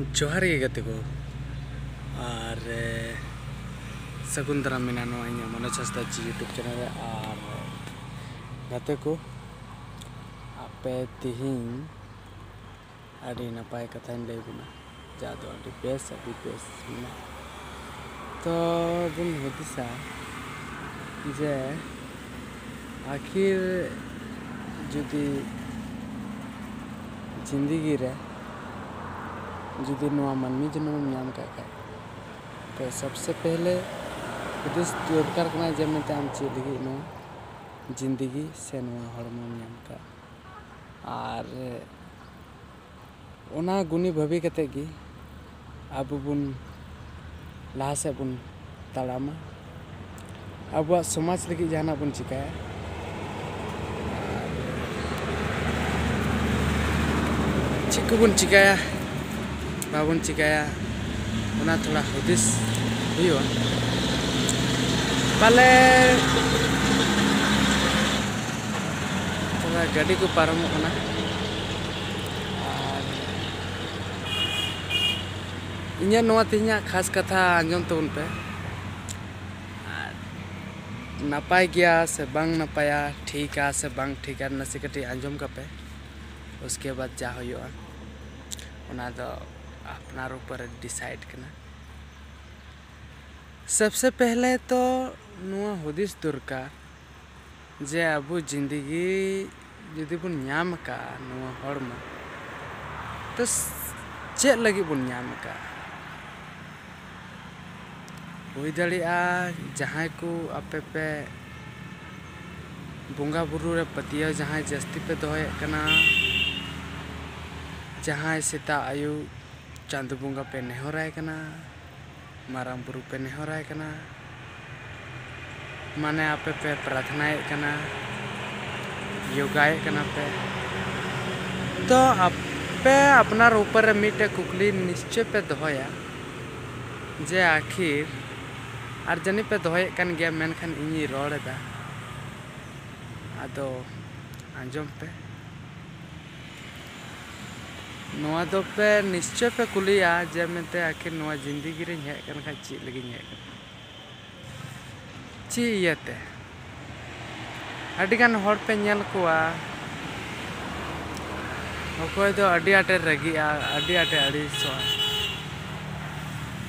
जोहार गे गते को और सगुन दाराम मेना इन मनोज हांसदा यूट्यूब चैनल और गते को आपे तिहिन अड़ी नपाय कथा लय बना जा दो अड़ी बेस मेना तो बुन हुदिसा जे आखिर जुदी जिंदगी रे जुदी नुआ मनमी जन्म नाम का तो सबसे पहले हुदिस दरकार कना जे मेते आम चेद लगी नुआ जिंदगी से नुआ हड़मो नाम का और ओना गुनी भाभी कते गी अब बुन लहा से बुन ताड़ामा अब समाज लगी जहाना बुन चिकाया चिक बुन चिकाया बाबुन चिकाया उना थोड़ा हुदिस हुआ पाले थोड़ा गाड़ी को पारम होना और इन्या नोआ तिन्या खास कथा आंजम तो उन पे नपाय गया से बांग नपाया ठीका से बांग ठीका नसे कटी आंजम कपे उसके बाद जा हुआ उना दो अपनार ऊपर डिसाइड करना। सबसे पहले तो नुआ हुदिस दरकार जे अबु जिंदगी जुदी बुन नाम का नुआ हड़मा तो चेक लगी बुन नाम का हुई दाड़िया जहां को आपे पे बोंगा बुरु रे पतिया जहां जस्ती पे दोहे कना जहां सेता आयु चांद बोंगा पे नेहराय कना माराम बुरु पे नेहराय कना माने आपे पे प्रार्थनाए कना योगाए कना पे तो आपे अपनार ऊपर मिटे कुकली निश्चय पे दोहया जे आखिर और जनी पे दोहे कन गया मेनखान इनी रोड़ दा आदो आंजम पे नोआ दो पे निश्चय पे कुलिया जे मेते आखिर नोआ जिंदगी रे हेज कन खा ची लगी हेज ची इयाते अडिगान हड़ पे नेल कोआ अकोय दो अडी आटे रगिया अडी आटे अड़ीसो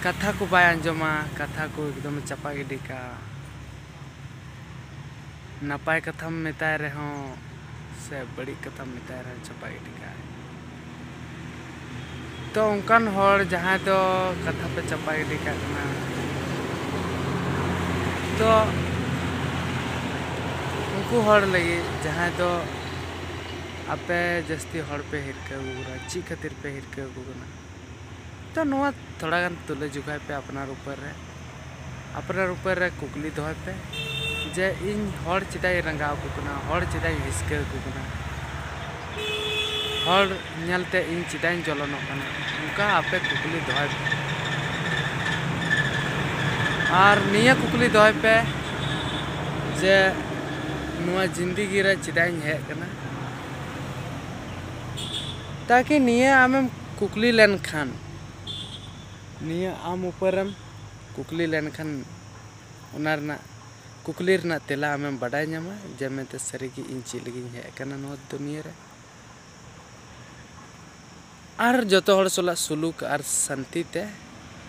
कथा को बाय अंजमा कथा को एकदम चपा गिडी का नपाय कथा मेताय रहो से बड़ी कथा मेताय रहो चपा गिडी का तो उनकान हड़ जहां दो कथा पे चपा गिडी का ना तो उनको हड़ लगी जहां दो आपे जस्ती हड़ पे हिरके गुगरा ची खातिर पे हिरके गुगना तो नोआ थोड़ा गान तुले जुगाय पे अपनार ऊपर रे कुकली दोहे पे जे इन हड़ चिदाय रंगाव कुकना हड़ चिदाय हिसके कुकना हड़ नलते इन चिदाय जलनो कना उनका आपे कुकली दोहे पे और निया कुकली दोहे पे जे नुआ जिंदगी रे चिदाय हेज कना ताकि निया आमेम कुकली लेन खान निया आम ऊपरम कुकली लेन खान उनारना कुकली रना तेला आमेम बडाय नामा जे मेते सरीगी इन ची लगी हेज कना नो दुनिया रे और जतो हड़ सोला सुलूक और शांति ते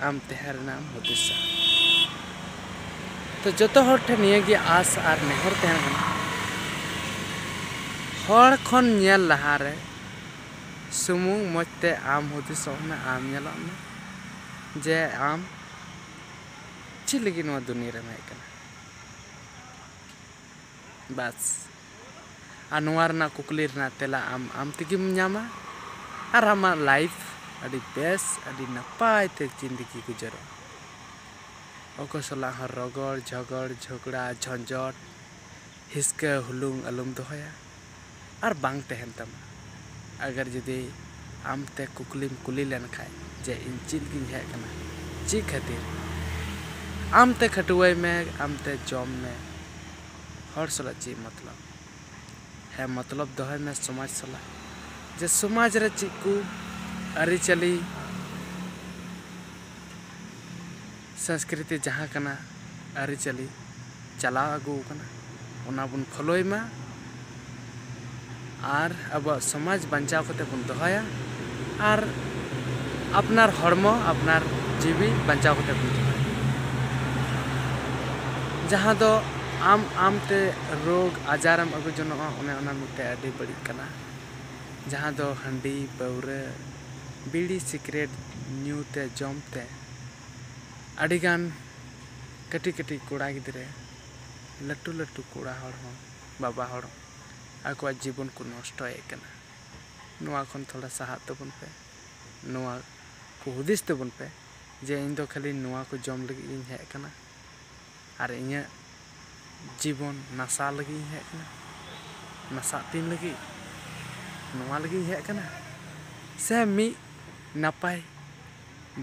आम तेहर नाम हुदिसा तो जतो हड़ ठे निया गी आस और नेहर तेहन कना हड़ खन नेल लहा रे सुमुंग मजते आम हुदिसो में आम नेला में जे आम ची लगी नो दुनिया रे में कना बस अनवार ना कुकली रना तेला आम तिगिम नामा और हमार लाइफ अड़ी बेस अड़ी नपाय ते जिंदगी गुजरो ओको सला रगड़ झगड़ झगड़ा झंझट हिसके हुलुंग अलुम दोहया और बांग तहन तमा अगर जुदी आम ते कुकलीम कुली लेन खाय जे इन चिल गिन हेज कना ची खातिर आम ते खटुआई में आम ते जम में हर सला ची मतलब है मतलब दोहे में समाज सला जे समाज रे चिकू अरिचली संस्कृति जहाँ कना आरिचाली चलाव आगू कना ओना बुन फॉलोय मा और अब समाज बचाव कते बुन दोहया और अपनार हड़मो अपनार जीवी बचाव कते बुन दोहया जहाँ दो आमते रोग आजारम अगु जनोआ ओने ओना मिटे अडी बड़ी कना जहाँ दो हंडी पौरे बीड़ी सिगरेट न्यूते जमते अडिगान कटी कटी कोड़ा गिद्रे लटू लटू कोड़ा हड़ हो बाबा हड़ आको जीवन को नष्टय कना नुआ खन थोड़ा साहा तबन पे नुआ को हुदिस तबन पे जे इन दो खाली नुआ को जम लगी इन हे कना और इኛ जीवन नशा लगी हे कना नशा तीन लगी नुआ लगी हे कना से मी नपाय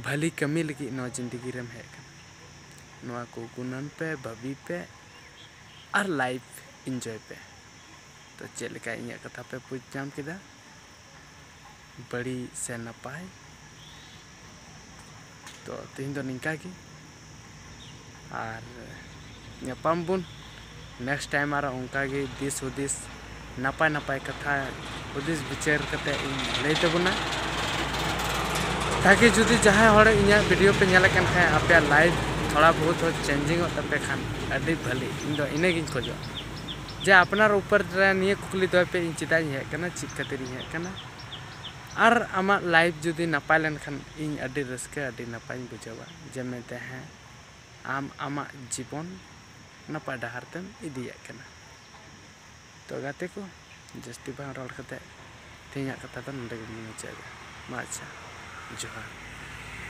भली कमी लगी नुआ जिंदगी रेम हे कना नुआ को गुणन पे भाभी पे और लाइफ एंजॉय पे तो चेक लेका इኛ कथा पे बुझ जाम किदा बड़ी से नपाय तो तीन दो निंका की और ᱧᱟᱯᱟᱢ बुन नेक्स्ट टाइम आर उनका गे दिस हुदिस नपाय नपाय कथा हुदिस विचार कते लay तबना ताकि जुदी जहां हड़े इኛ वीडियो पे नेल कन खाय आपे लाइफ थोड़ा बहुत हो चेंजिंग तपे खान अडी भली इन दो इने गिन खोजो जे अपनार ऊपर निये कुकली दो पे इन चिदा हे कना चिक खातिर हे कना और आमा लाइफ जुदी नपाय लेन खान इन अडी रस्के अडी नपाय बुझावा जे मेते हैं आमा जीवन नपाय डहार तेम इदिया कना तो गाते को जस्ती बा रोड कते तेया कथा तो नंदे मुचादा मा अच्छा जोहार।